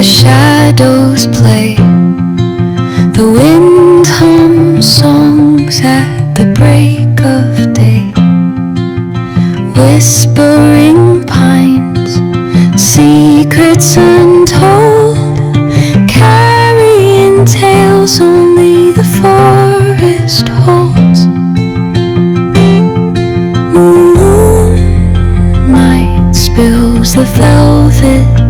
the shadows play. The wind hums songs at the break of day. Whispering pines, secrets untold, carrying tales only the forest holds. Moonlight spills the velvet